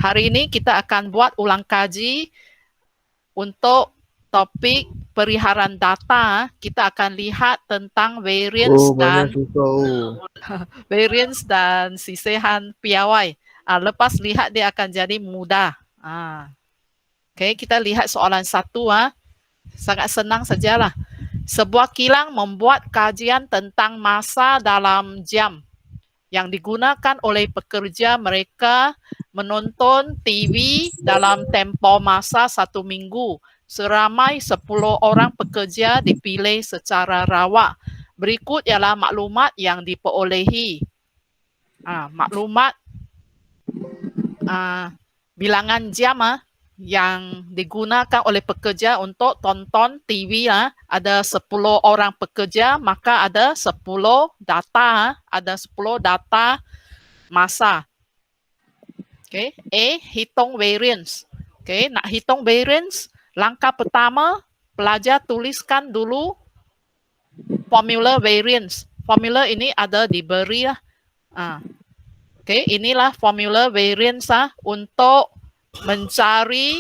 Hari ini kita akan buat ulang kaji untuk topik periharan data. Kita akan lihat tentang variance dan sisihan piawai. Lepas lihat dia akan jadi mudah. Oke, kita lihat soalan 1. Sangat senang sajalah. Sebuah kilang membuat kajian tentang masa dalam jam yang digunakan oleh pekerja mereka menonton TV dalam tempoh masa 1 minggu. Seramai 10 orang pekerja dipilih secara rawak. Berikut ialah maklumat yang diperolehi. Maklumat bilangan jam yang digunakan oleh pekerja untuk tonton TV ada 10 orang pekerja, maka ada 10 data, masa. Okay. A, hitung variance. Okay. Nak hitung variance, langkah pertama, pelajar tuliskan dulu formula variance. Formula ini ada diberi Okay. Inilah formula variance untuk mencari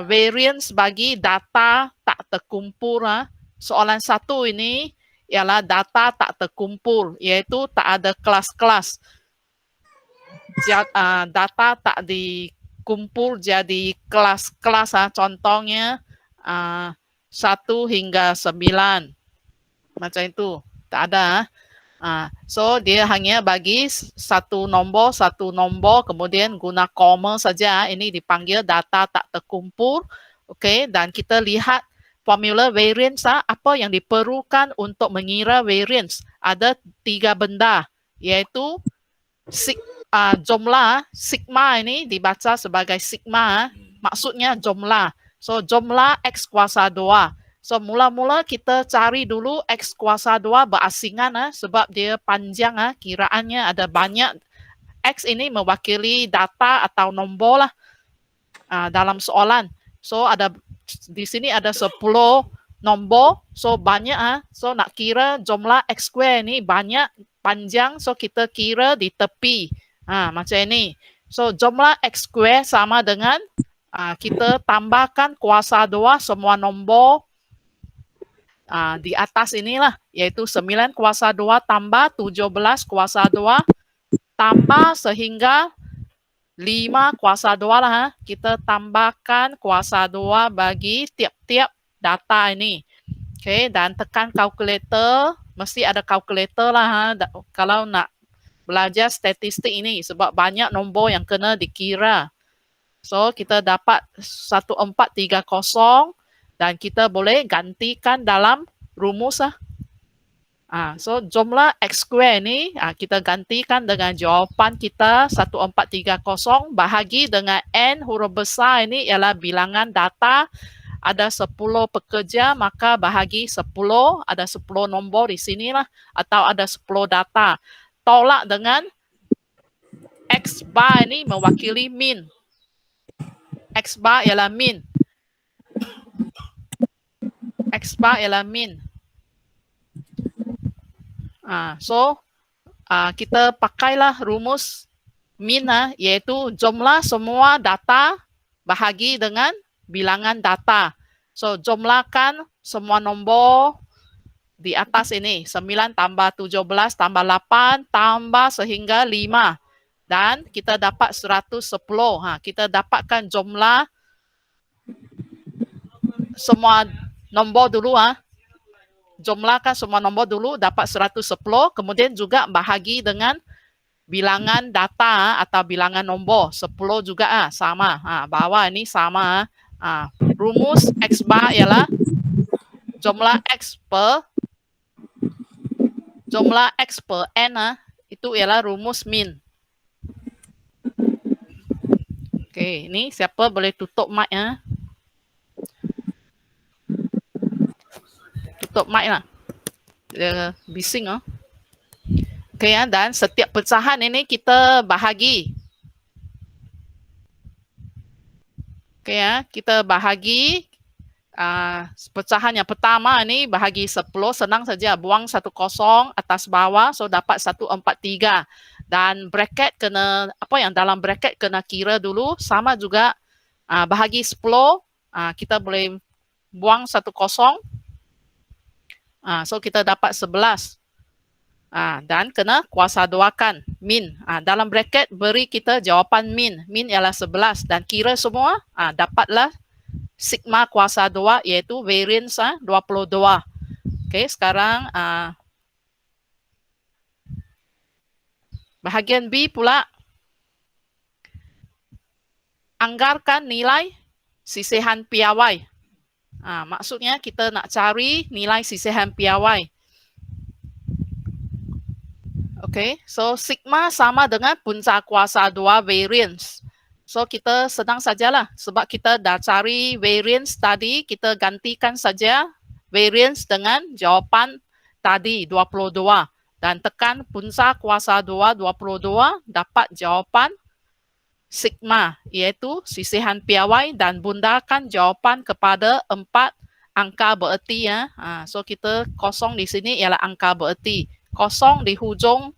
variance bagi data tak terkumpul. Soalan 1 ini ialah data tak terkumpul, iaitu tak ada kelas-kelas. Data tak dikumpul jadi kelas-kelas. Contohnya 1 hingga 9. Macam itu. Tak ada. So dia hanya bagi satu nombor, kemudian guna koma saja. Ini dipanggil data tak terkumpul. Okey, dan kita lihat formula variance apa yang diperlukan untuk mengira variance. Ada 3 benda, iaitu jumlah sigma ini dibaca sebagai sigma, maksudnya jumlah. So jumlah X kuasa 2. So, mula-mula kita cari dulu X kuasa 2 berasingan sebab dia panjang, kiraannya ada banyak. X ini mewakili data atau nombor dalam soalan. So, di sini ada 10 nombor, so banyak. So, nak kira jumlah X square ini banyak, panjang, so kita kira di tepi. Macam ini. So, jumlah X square sama dengan kita tambahkan kuasa 2 semua nombor di atas inilah, yaitu 9 kuasa 2 tambah 17 kuasa 2 tambah sehingga 5 kuasa 2 lah. Kita tambahkan kuasa 2 bagi tiap-tiap data ini. Okay, dan tekan kalkulator. Mesti ada kalkulator lah kalau nak belajar statistik ini, sebab banyak nombor yang kena dikira. So, kita dapat 1430 dan kita boleh gantikan dalam rumus. So, jumlah X square ini kita gantikan dengan jawapan kita 1430 bahagi dengan N huruf besar ini ialah bilangan data. Ada 10 pekerja, maka bahagi 10, ada 10 nombor di sini lah, atau ada 10 data. Tolak dengan X bar ini mewakili min. X bar ialah min. X bar ialah min. So, kita pakailah rumus min, iaitu jumlah semua data bahagi dengan bilangan data. So, jumlahkan semua nombor di atas ini. 9 tambah 17 tambah 8 tambah sehingga 5. Dan kita dapat 110. Kita dapatkan jumlah semua nombor dulu. Jumlahkan semua nombor dulu, dapat 110. Kemudian juga bahagi dengan bilangan data atau bilangan nombor. 10 juga sama. Bawah ini sama. Rumus X bar ialah jumlah X per N. Itu ialah rumus min. Okey, ini siapa boleh tutup mic Tutup mic lah. Dia bising Okey dan setiap pecahan ini kita bahagi. Okey kita bahagi pecahan yang pertama ini bahagi 10, senang saja, buang 1 kosong atas bawah, so dapat 143. Dan bracket kena, apa yang dalam bracket kena kira dulu, sama juga bahagi 10, kita boleh buang 1 kosong, so kita dapat 11. Dan kena kuasa duakan, min. Dalam bracket beri kita jawapan min. Min ialah 11 dan kira semua, dapatlah sigma kuasa 2 iaitu variance 22. Okey, sekarang bahagian B pula. Anggarkan nilai sisihan piawai. Maksudnya kita nak cari nilai sisihan piawai. Okay, so sigma sama dengan punca kuasa 2 variance. So kita senang sajalah sebab kita dah cari variance tadi, kita gantikan saja variance dengan jawapan tadi 22 dan tekan punca kuasa 2 22 dapat jawapan sigma iaitu sisihan piawai dan bundakan jawapan kepada 4 angka bererti ya. So kita kosong di sini ialah angka bererti. Kosong di hujung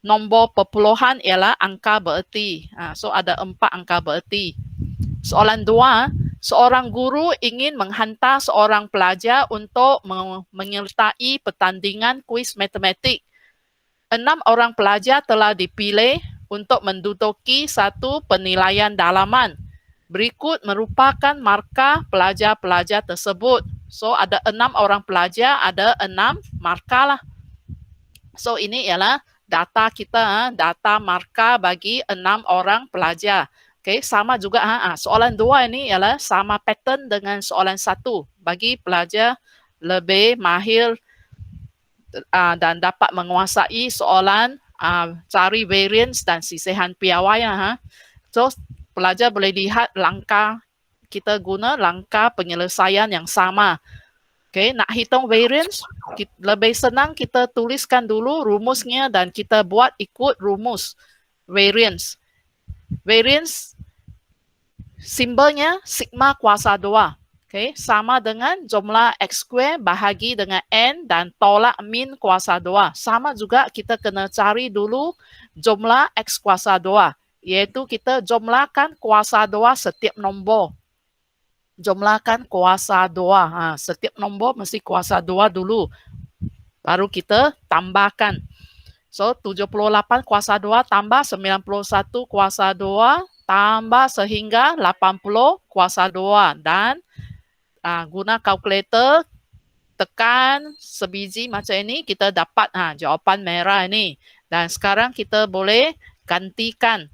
nombor perpuluhan ialah angka bererti. So ada 4 angka bererti. Soalan 2, seorang guru ingin menghantar seorang pelajar untuk menyertai pertandingan kuis matematik. 6 orang pelajar telah dipilih untuk menduduki satu penilaian dalaman. Berikut merupakan markah pelajar-pelajar tersebut. So ada 6 orang pelajar, ada 6 markah lah. So ini ialah data kita, data markah bagi 6 orang pelajar. Okay, sama juga soalan 2 ini ialah sama pattern dengan soalan 1 bagi pelajar lebih mahir dan dapat menguasai soalan cari variance dan sisihan piawai. So pelajar boleh lihat langkah, kita guna langkah penyelesaian yang sama. Okay, nak hitung variance, lebih senang kita tuliskan dulu rumusnya dan kita buat ikut rumus variance. Variance simbolnya sigma kuasa 2. Okay, sama dengan jumlah X square bahagi dengan N dan tolak min kuasa 2. Sama juga kita kena cari dulu jumlah X kuasa 2. Iaitu kita jumlahkan kuasa 2 setiap nombor. Jumlahkan kuasa 2. Setiap nombor mesti kuasa 2 dulu. Baru kita tambahkan. So 78 kuasa 2 tambah 91 kuasa 2 tambah sehingga 80 kuasa 2. Dan guna kalkulator tekan sebiji macam ini, kita dapat jawapan merah ini. Dan sekarang kita boleh gantikan.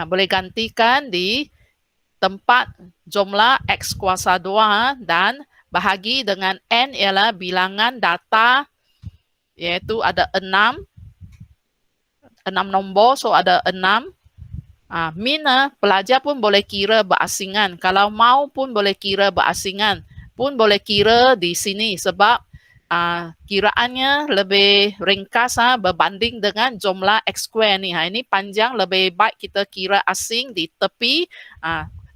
Boleh gantikan di tempat jumlah X kuasa 2 dan bahagi dengan N ialah bilangan data, iaitu ada 6 nombor, so ada 6. Min pelajar pun boleh kira berasingan. Kalau mau pun boleh kira berasingan. Pun boleh kira di sini sebab kiraannya lebih ringkas berbanding dengan jumlah X square ni. Ini panjang, lebih baik kita kira asing di tepi.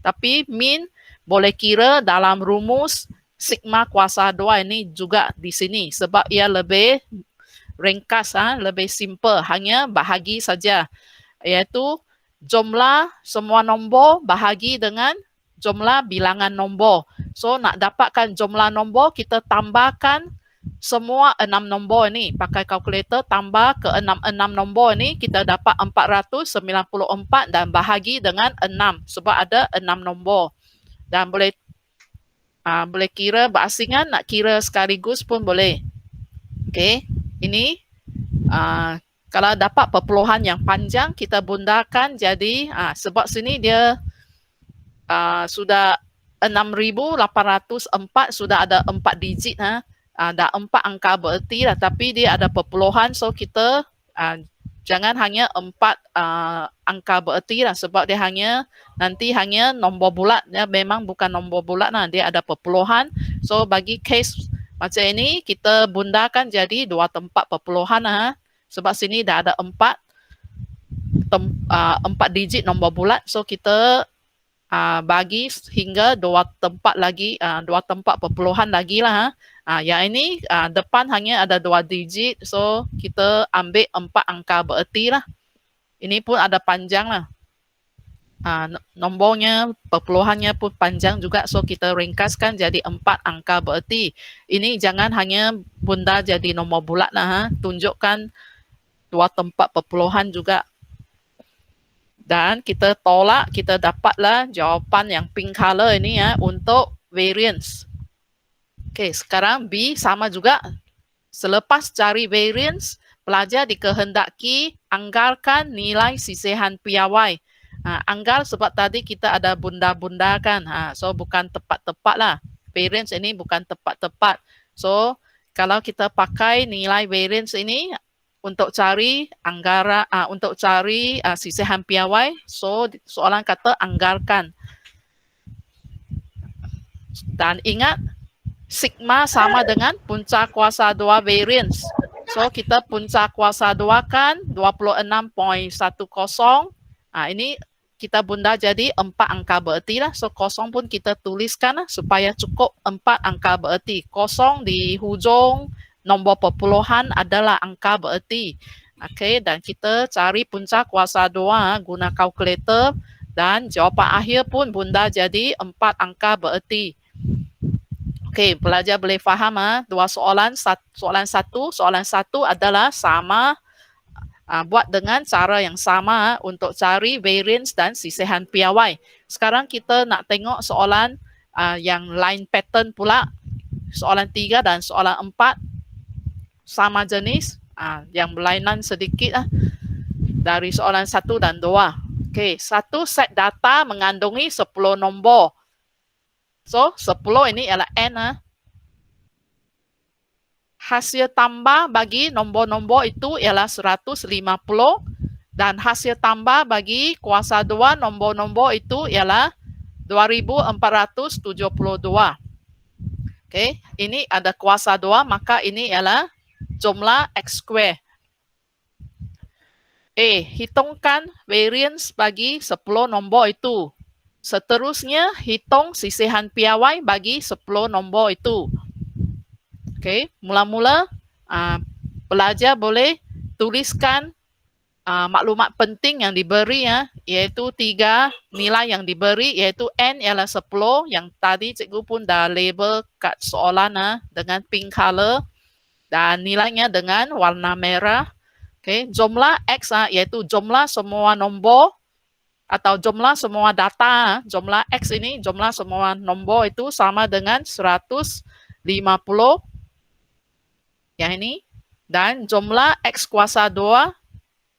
Tapi min boleh kira dalam rumus sigma kuasa 2 ini juga di sini sebab ia lebih ringkas, lebih simple, hanya bahagi saja, iaitu jumlah semua nombor bahagi dengan jumlah bilangan nombor. So nak dapatkan jumlah nombor, kita tambahkan semua 6 nombor ini, pakai kalkulator tambah ke 6 nombor ini, kita dapat 494 dan bahagi dengan 6 sebab ada 6 nombor. Dan boleh kira berasingan, nak kira sekaligus pun boleh. Okay, ini kalau dapat perpuluhan yang panjang, kita bundakan jadi sebab sini dia sudah 6,804, sudah ada 4 digit. Ada 4 angka bererti lah, tapi dia ada perpuluhan, so kita jangan hanya 4 angka bererti lah sebab dia nanti hanya nombor bulat, dia memang bukan nombor bulat lah, dia ada perpuluhan. So bagi case macam ini kita bundakan jadi 2 tempat perpuluhan sebab sini dah ada 4 digit nombor bulat, so kita bagi hingga 2 tempat lagi, 2 tempat perpuluhan lagi lah. Yang ini depan hanya ada 2 digit, so kita ambil 4 angka bererti lah. Ini pun ada panjang lah. Nombornya, perpuluhannya pun panjang juga, so kita ringkaskan jadi 4 angka bererti. Ini jangan hanya bunda jadi nomor bulat lah, tunjukkan 2 tempat perpuluhan juga. Dan kita tolak, kita dapatlah jawapan yang pink color ini ya untuk variance. Oke, sekarang B sama juga. Selepas cari variance, pelajar dikehendaki anggarkan nilai sisihan piawai. Anggar sebab tadi kita ada bunda-bunda kan. So bukan tepat-tepat lah. Variance ini bukan tepat-tepat. So kalau kita pakai nilai variance ini untuk cari untuk cari sisihan piawai, so soalan kata anggarkan. Dan ingat, sigma sama dengan punca kuasa 2 variance. So kita punca kuasa 2 kan 26.10. Ini kita bunda jadi 4 angka bererti lah. So kosong pun kita tuliskan lah, supaya cukup 4 angka bererti. Kosong di hujung nombor perpuluhan adalah angka bererti. Okey, dan kita cari punca kuasa 2 guna kalkulator, dan jawapan akhir pun bunda jadi 4 angka bererti. Okey, pelajar boleh faham dua soalan. Soalan satu adalah sama, buat dengan cara yang sama untuk cari variance dan sisihan piawai. Sekarang kita nak tengok soalan yang lain pattern pula. Soalan 3 dan soalan 4 sama jenis, yang berlainan sedikit dari soalan 1 dan 2. Okey, satu set data mengandungi 10 nombor. So, 10 ini ialah N. Hasil tambah bagi nombor-nombor itu ialah 150, dan hasil tambah bagi kuasa 2 nombor-nombor itu ialah 2472. Okey, ini ada kuasa 2, maka ini ialah jumlah X square. Hitungkan variance bagi 10 nombor itu. Seterusnya, hitung sisihan piawai bagi 10 nombor itu. Okey, mula-mula pelajar boleh tuliskan maklumat penting yang diberi iaitu 3 nilai yang diberi, iaitu N ialah 10 yang tadi cikgu pun dah label kat soalan dengan pink color, dan nilainya dengan warna merah. Okey, jumlah X iaitu jumlah semua nombor atau jumlah semua data. Jumlah X ini, jumlah semua nombor itu sama dengan 150 yang ini, dan jumlah X kuasa 2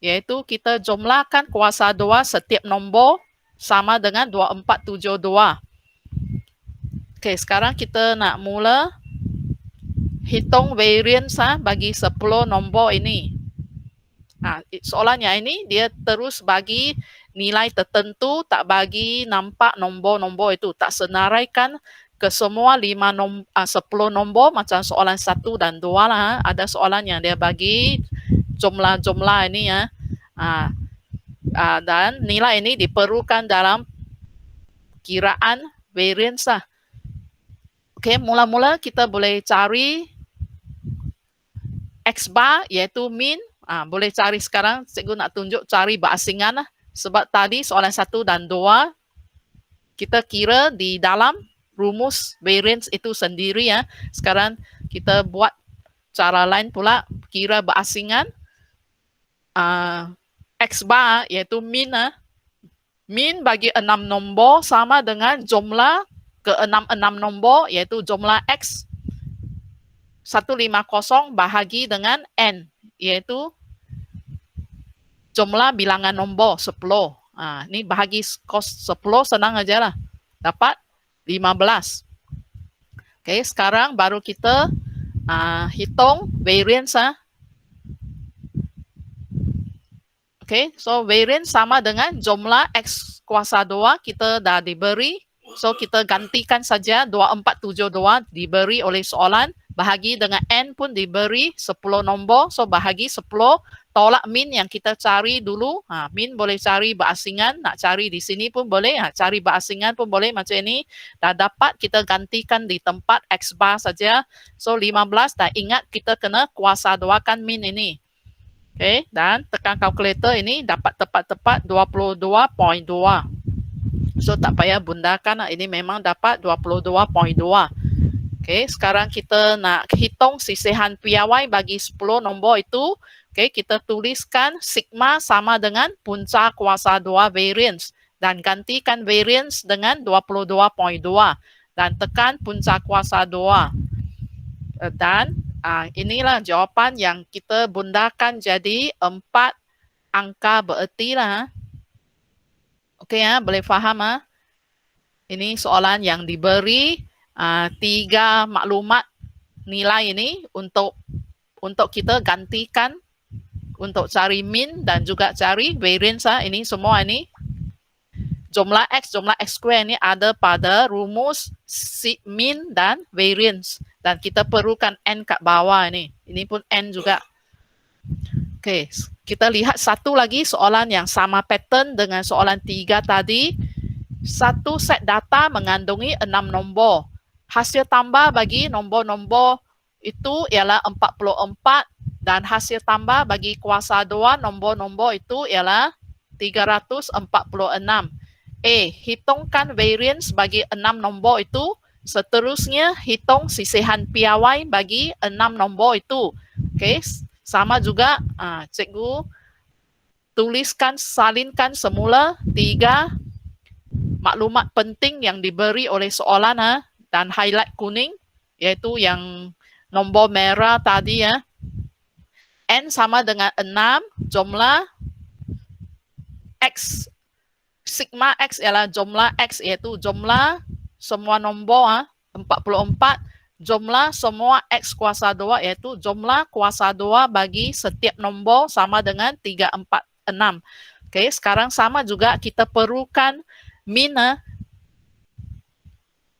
iaitu kita jumlahkan kuasa 2 setiap nombor sama dengan 2472. Okey, sekarang kita nak mula hitung variance bagi 10 nombor ini. Soalannya ini dia terus bagi nilai tertentu, tak bagi nampak nombor-nombor itu, tak senaraikan ke semua 10 nombor macam soalan 1 dan 2 lah. Ada soalan yang dia bagi jumlah-jumlah ini dan nilai ini diperlukan dalam kiraan variance lah. Okey, mula-mula kita boleh cari X bar iaitu mean. Boleh cari sekarang, cikgu nak tunjuk cari berasingan lah. Sebab tadi soalan 1 dan 2 kita kira di dalam rumus variance itu sendiri Sekarang kita buat cara lain pula, kira berasingan. X bar iaitu mean. Mean bagi 6 nombor sama dengan jumlah ke-6 nombor iaitu jumlah X 150 bahagi dengan N iaitu jumlah bilangan nombor 10. Ni bahagi 10 senang aja lah. Dapat 15. Okey, sekarang baru kita hitung variance. Okey, so variance sama dengan jumlah X kuasa 2 kita dah diberi. So kita gantikan saja 2472 diberi oleh soalan, bahagi dengan N pun diberi 10 nombor. So bahagi 10 tolak min yang kita cari dulu. Min boleh cari berasingan, nak cari di sini pun boleh, cari berasingan pun boleh macam ini. Dah dapat, kita gantikan di tempat X bar saja. So 15, dah ingat kita kena kuasa duakan min ini. Okay, dan tekan kalkulator ini dapat tepat-tepat 22.2. So tak payah bundakan, ini memang dapat 22.2. Okay, sekarang kita nak hitung sisihan piawai bagi 10 nombor itu. Okay, kita tuliskan sigma sama dengan punca kuasa 2 variance. Dan gantikan variance dengan 22.2. Dan tekan punca kuasa 2. Dan inilah jawapan yang kita bundakan jadi 4 angka bererti lah. Okay, boleh faham? Ini soalan yang diberi 3 maklumat nilai ini untuk kita gantikan untuk cari min dan juga cari variance. Ini semua ini jumlah X square ini ada pada rumus min dan variance, dan kita perlukan N kat bawah ini. Ini pun N juga. Oke, kita lihat satu lagi soalan yang sama pattern dengan soalan 3 tadi. Satu set data mengandungi 6 nombor. Hasil tambah bagi nombor-nombor itu ialah 44 dan hasil tambah bagi kuasa 2 nombor-nombor itu ialah 346. Hitungkan variance bagi 6 nombor itu. Seterusnya hitung sisihan piawai bagi 6 nombor itu. Okey, sama juga cikgu tuliskan, salinkan semula 3 maklumat penting yang diberi oleh soalan dan highlight kuning, iaitu yang nombor merah tadi N sama dengan 6, jumlah X, sigma X ialah jumlah X, iaitu jumlah semua nombor 44, jumlah semua X kuasa 2, iaitu jumlah kuasa 2 bagi setiap nombor sama dengan 346. Okey, sekarang sama juga kita perlukan min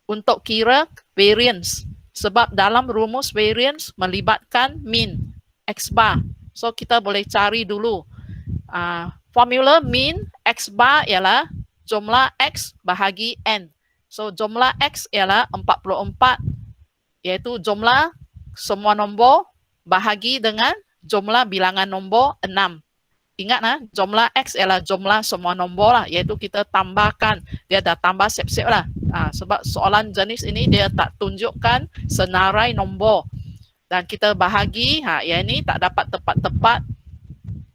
untuk kira variance. Sebab dalam rumus variance melibatkan min X bar. So kita boleh cari dulu. Formula min X bar ialah jumlah X bahagi N. So jumlah X ialah 44, iaitu jumlah semua nombor bahagi dengan jumlah bilangan nombor 6. Ingat jumlah X ialah jumlah semua nombor lah, iaitu kita tambahkan, dia dah tambah siap-siap lah. Sebab soalan jenis ini dia tak tunjukkan senarai nombor. Dan kita bahagi, yang ini tak dapat tepat-tepat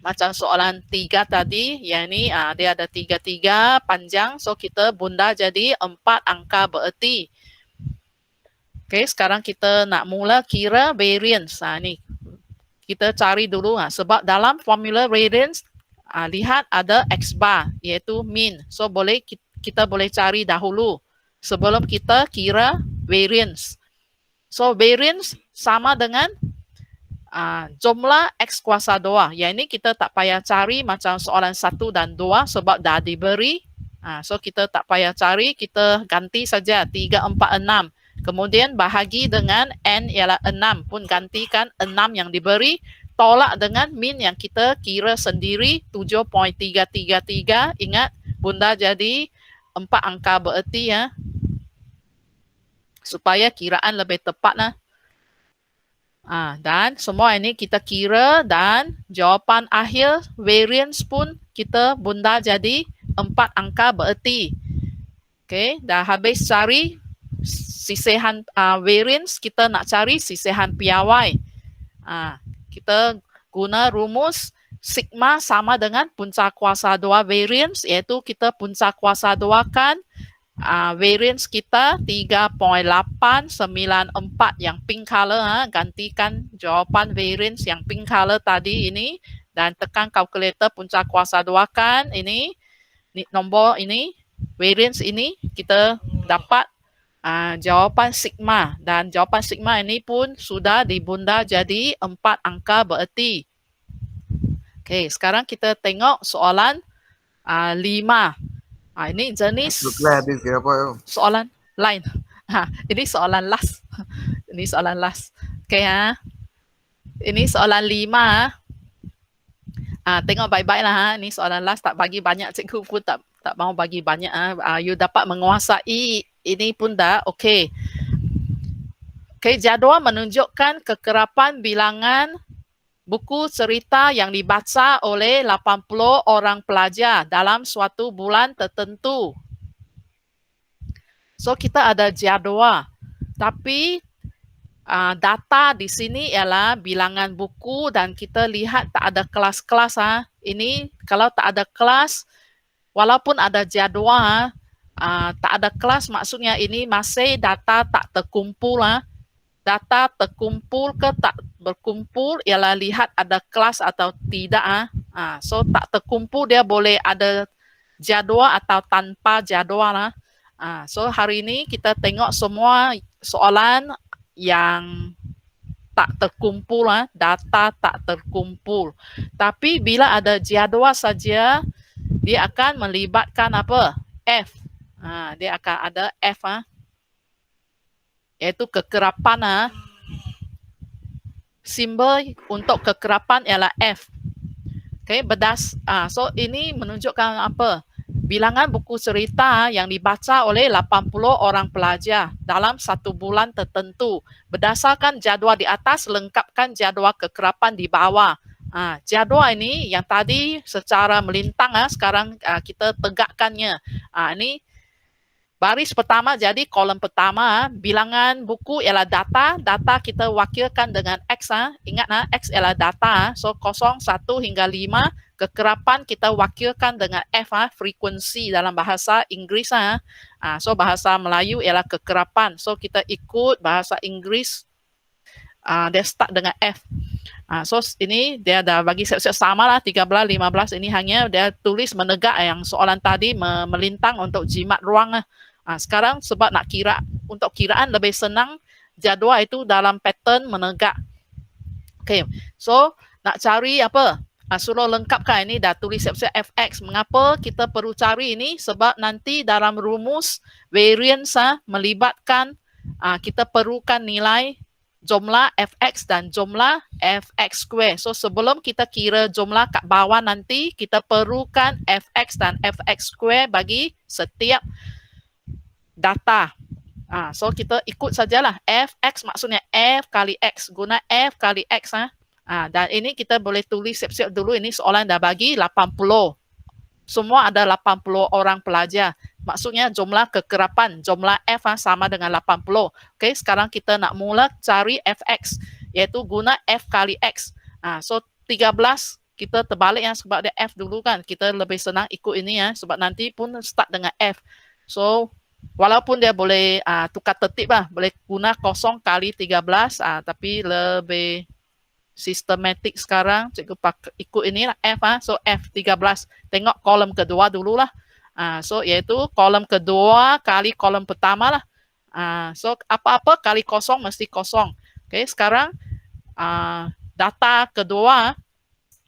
macam soalan 3 tadi, yang ini dia ada 3 panjang, so kita bunda jadi 4 angka bererti. Okay, sekarang kita nak mula kira variance. Ni kita cari dulu sebab dalam formula variance lihat ada X bar iaitu min. So boleh kita boleh cari dahulu sebelum kita kira variance. So variance sama dengan jumlah X kuasa 2. Yang ini kita tak payah cari macam soalan 1 dan 2 sebab dah diberi. So kita tak payah cari, kita ganti saja 3, 4, 6. Kemudian bahagi dengan N ialah 6 pun gantikan 6 yang diberi. Tolak dengan min yang kita kira sendiri 7.333. Ingat bunda jadi 4 angka bererti supaya kiraan lebih tepat dan semua ini kita kira dan jawapan akhir variance pun kita bunda jadi 4 angka bererti. Okey, dah habis cari sisihan variance, kita nak cari sisihan piawai. Kita guna rumus sigma sama dengan punca kuasa 2 variance, iaitu kita punca kuasa 2 kan variance kita 3.894 yang pink color. Gantikan jawapan variance yang pink color tadi ini dan tekan kalkulator punca kuasa 2 kan ini nombor ini variance ini kita dapat jawapan sigma, dan jawapan sigma ini pun sudah dibunda jadi 4 angka bererti. Okey, sekarang kita tengok soalan 5. Ini jenis soalan lain. Ini soalan last. Ini soalan last. Okey ini soalan 5. Tengok baik-baik lah. Ni soalan last tak bagi banyak. Cikgu pun tak mau bagi banyak. You dapat menguasai ini pun dah. Okey. Okey, jadual menunjukkan kekerapan bilangan buku cerita yang dibaca oleh 80 orang pelajar dalam suatu bulan tertentu. So, kita ada jadual. Tapi data di sini ialah bilangan buku dan kita lihat tak ada kelas-kelas. Ini kalau tak ada kelas, walaupun ada jadual, tak ada kelas maksudnya ini masih data tak terkumpul. Data terkumpul ke tak berkumpul ialah lihat ada kelas atau tidak. So tak terkumpul dia boleh ada jadual atau tanpa jadual. So hari ini kita tengok semua soalan yang tak terkumpul, data tak terkumpul. Tapi bila ada jadual saja, dia akan melibatkan apa? F. Dia akan ada F. Iaitu kekerapan. Simbol untuk kekerapan ialah F. Okay, so ini menunjukkan apa? Bilangan buku cerita yang dibaca oleh 80 orang pelajar dalam satu bulan tertentu. Berdasarkan jadual di atas, lengkapkan jadual kekerapan di bawah. Jadual ini yang tadi secara melintang, sekarang kita tegakkannya. Ini baris pertama, jadi kolom pertama, bilangan buku ialah data. Data kita wakilkan dengan X. Ingat, X ialah data. So, 0, 1 hingga 5. Kekerapan kita wakilkan dengan F, frekuensi dalam bahasa Inggeris. So, bahasa Melayu ialah kekerapan. So, kita ikut bahasa Inggeris. Dia start dengan F. So, ini dia dah bagi siap-siap sama lah, 13, 15. Ini hanya dia tulis menegak yang soalan tadi melintang untuk jimat ruang. Sekarang sebab nak kira, untuk kiraan lebih senang, jadual itu dalam pattern menegak. Okay, so nak cari apa? Suruh lengkapkan. Ini dah tulis siap-siap fx. Mengapa kita perlu cari ini? Sebab nanti dalam rumus variance melibatkan kita perlukan nilai jumlah fx dan jumlah fx square. So sebelum kita kira jumlah kat bawah nanti, kita perlukan fx dan fx square bagi setiap data. So kita ikut sajalah. Fx maksudnya F kali X. Guna F kali X. Dan ini kita boleh tulis siap-siap dulu. Ini soalan dah bagi 80. Semua ada 80 orang pelajar. Maksudnya jumlah kekerapan, jumlah F sama dengan 80. Okay, sekarang kita nak mula cari Fx. Iaitu guna F kali X. So 13 kita terbalik sebab dia F dulu kan. Kita lebih senang ikut ini sebab nanti pun start dengan F. So walaupun dia boleh tukar tertib boleh guna 0 kali 13, tapi lebih sistematik sekarang. Cikgu ikut ini lah F. So F 13. Tengok kolom kedua dulu lah. So iaitu kolom kedua kali kolom pertama lah. So apa-apa kali 0 mesti 0. Okay, sekarang data kedua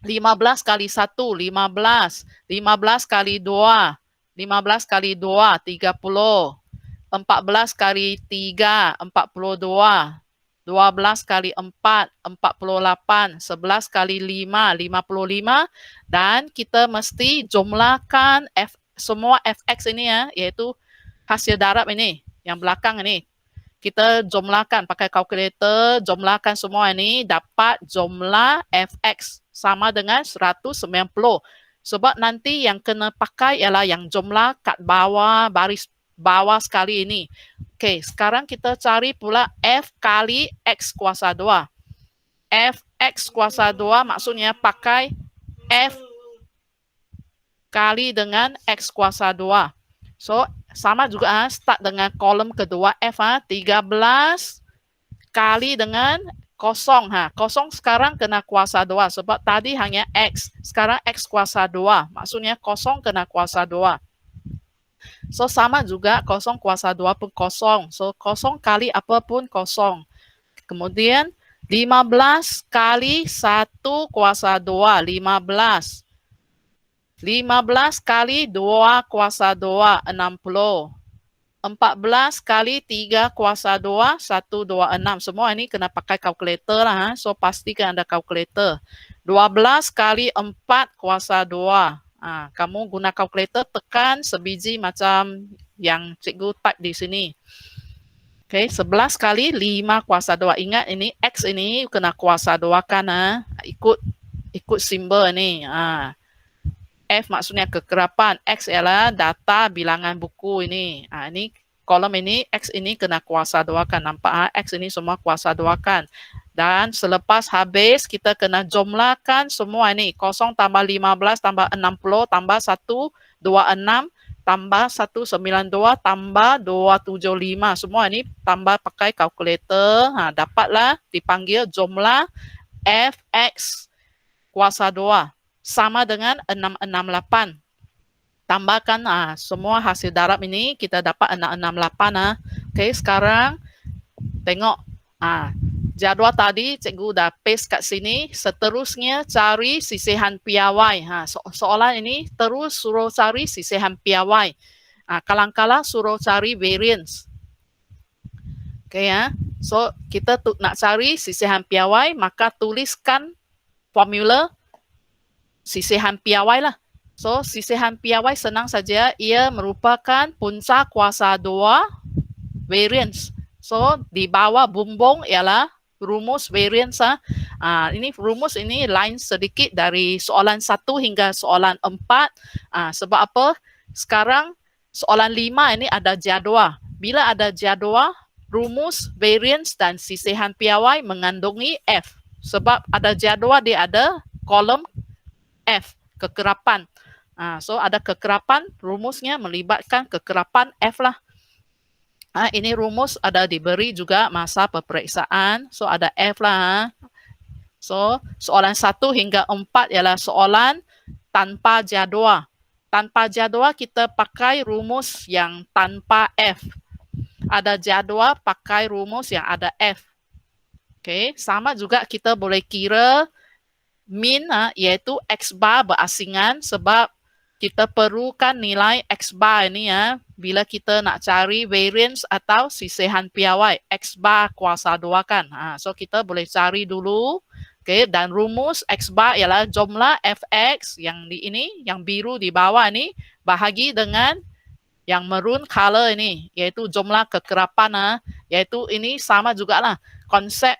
15 kali 1, 15. 15 kali 2. 15 kali 2, 30. 14 kali 3, 42. 12 kali 4, 48. 11 kali 5, 55. Dan kita mesti jumlahkan semua fx ini iaitu hasil darab ini, yang belakang ini. Kita jumlahkan pakai kalkulator, jumlahkan semua ini, dapat jumlah fx sama dengan 190. Sebab nanti yang kena pakai ialah yang jumlah kat bawah, baris bawah sekali ini. Okey, sekarang kita cari pula F kali X kuasa 2. Fx kuasa 2 maksudnya pakai F kali dengan X kuasa 2. So, sama juga start dengan kolom kedua F. 13 kali dengan 0. 0 sekarang kena kuasa 2 sebab tadi hanya X. Sekarang X kuasa 2. Maksudnya 0 kena kuasa 2. So sama juga 0 kuasa 2 pun 0. So 0 kali apa pun 0. Kemudian 15 kali 1 kuasa 2. 15. 15 kali 2 kuasa 2. 60. 14 kali 3 kuasa 2, 126. Semua ini kena pakai kalkulator lah. So, pastikan ada kalkulator. 12 kali 4 kuasa 2. Kamu guna kalkulator tekan sebiji macam yang cikgu type di sini. Oke, 11 kali 5 kuasa 2. Ingat ini X ini kena kuasa 2 kan. Ikut simbol ini. F maksudnya kekerapan. X ialah data bilangan buku ini. Ini kolom ini, X ini kena kuasa 2 kan. Nampak X ini semua kuasa 2 kan. Dan selepas habis kita kena jumlahkan semua ini. 0 tambah 15 tambah 60 tambah 1, 26 tambah 192 tambah 275. Semua ini tambah pakai kalkulator. Dapatlah dipanggil jumlah Fx kuasa 2 sama dengan 668. Tambahkan semua hasil darab ini kita dapat 668. Oke, sekarang tengok jadual tadi cikgu dah paste kat sini. Seterusnya cari sisihan piawai. Soalan ini terus suruh cari sisihan piawai. Kadang-kadang suruh cari variance. Oke ya. So kita nak cari sisihan piawai, maka tuliskan formula sisihan piawai lah. So sisihan piawai senang saja, ia merupakan punca kuasa 2 variance. So di bawah bumbung ialah rumus variance. Ini rumus ini lain sedikit dari soalan 1 hingga soalan 4. Sebab apa? Sekarang soalan 5 ini ada jadual. Bila ada jadual, rumus variance dan sisihan piawai mengandungi F. Sebab ada jadual, dia ada kolom F, kekerapan. So ada kekerapan, rumusnya melibatkan kekerapan F lah. Ini rumus ada diberi juga masa peperiksaan. So ada F lah. So soalan 1 hingga 4 ialah soalan tanpa jadual. Tanpa jadual kita pakai rumus yang tanpa F. Ada jadual pakai rumus yang ada F. Oke, sama juga kita boleh kira min iaitu X bar berasingan sebab kita perlukan nilai X bar ini ya bila kita nak cari variance atau sisihan piawai. X bar kuasa 2 kan. So kita boleh cari dulu. Okay, dan rumus X bar ialah jumlah Fx yang di ini, yang biru di bawah ini bahagi dengan yang maroon color ini, iaitu jumlah kekerapan. Iaitu ini sama jugalah. Konsep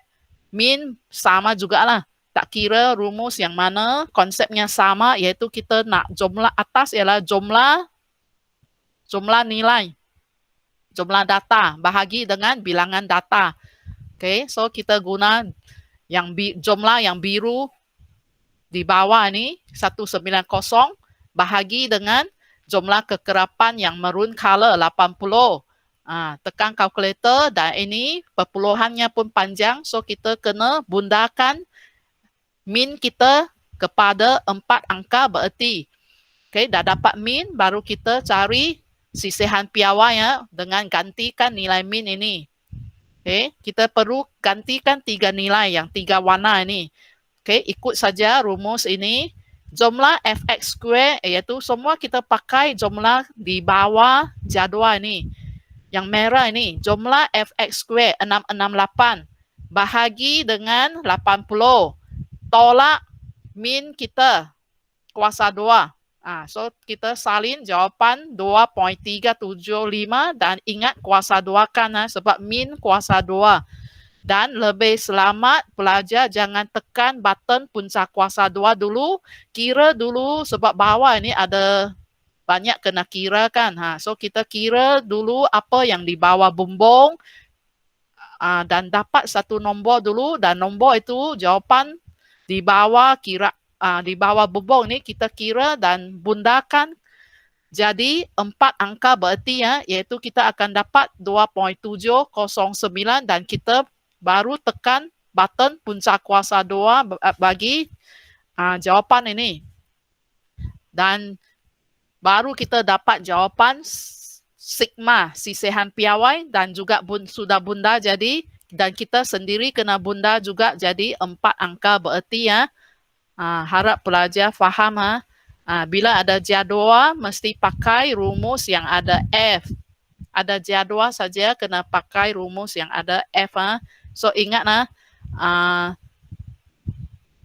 min sama jugalah. Tak kira rumus yang mana, konsepnya sama, iaitu kita nak jumlah atas ialah jumlah nilai, jumlah data, bahagi dengan bilangan data. Okay, so kita guna yang jumlah yang biru di bawah ini, 190, bahagi dengan jumlah kekerapan yang maroon color, 80. Tekan kalkulator dan ini perpuluhannya pun panjang, so kita kena bundakan min kita kepada 4 angka bererti. Okay, dah dapat min, baru kita cari sisihan piawai dengan gantikan nilai min ini. Okay, kita perlu gantikan 3 nilai yang 3 warna ini. Okay, ikut saja rumus ini. Jumlah Fx square iaitu semua kita pakai jumlah di bawah jadual ini. Yang merah ini, jumlah Fx square 668 bahagi dengan 80. Tolak min kita kuasa 2. So kita salin jawapan 2.375 dan ingat kuasa 2 kan sebab min kuasa 2. Dan lebih selamat pelajar jangan tekan button punca kuasa 2 dulu, kira dulu sebab bawah ini ada banyak kena kira kan. So kita kira dulu apa yang di bawah bumbung dan dapat satu nombor dulu, dan nombor itu jawapan di bawah di bawah bumbung ni kita kira dan bundakan jadi 4 angka bererti iaitu kita akan dapat 2.709 dan kita baru tekan button punca kuasa 2 bagi jawapan ini. Dan baru kita dapat jawapan sigma sisihan piawai dan juga sudah bunda jadi, dan kita sendiri kena bunda juga jadi 4 angka bererti harap pelajar faham bila ada jadual mesti pakai rumus yang ada F. Ada jadual saja kena pakai rumus yang ada F. So ingat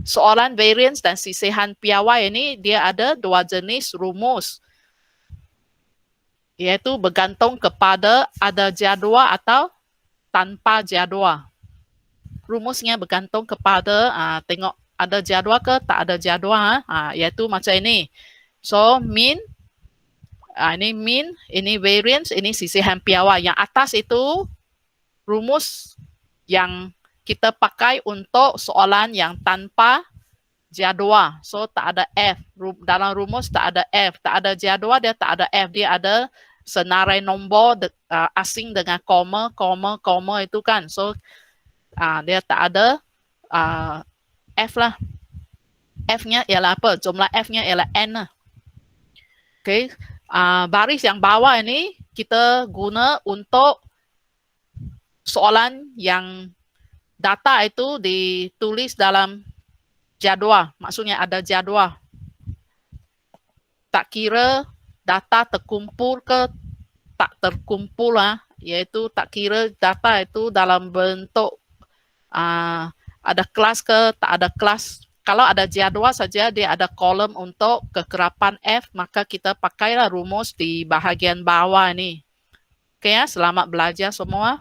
soalan variance dan sisihan piawai ini dia ada dua jenis rumus, yaitu bergantung kepada ada jadual atau tanpa jadual. Rumusnya bergantung kepada tengok ada jadual ke tak ada jadual, iaitu macam ini. So mean, ini mean, ini variance, ini sisihan piawai. Yang atas itu rumus yang kita pakai untuk soalan yang tanpa jadual. So tak ada F. Dalam rumus tak ada F. Tak ada jadual, dia tak ada F. Dia ada senarai nombor asing dengan koma, koma, koma itu kan. So dia tak ada F lah. F-nya ialah apa? Jumlah F-nya ialah N lah. Okay. Baris yang bawah ini kita guna untuk soalan yang data itu ditulis dalam jadual. Maksudnya ada jadual. Tak kira data terkumpul ke tak terkumpul lah. Iaitu tak kira data itu dalam bentuk ada kelas ke tak ada kelas. Kalau ada jadual saja, dia ada kolom untuk kekerapan F, maka kita pakailah rumus di bahagian bawah ini. Oke ya, selamat belajar semua.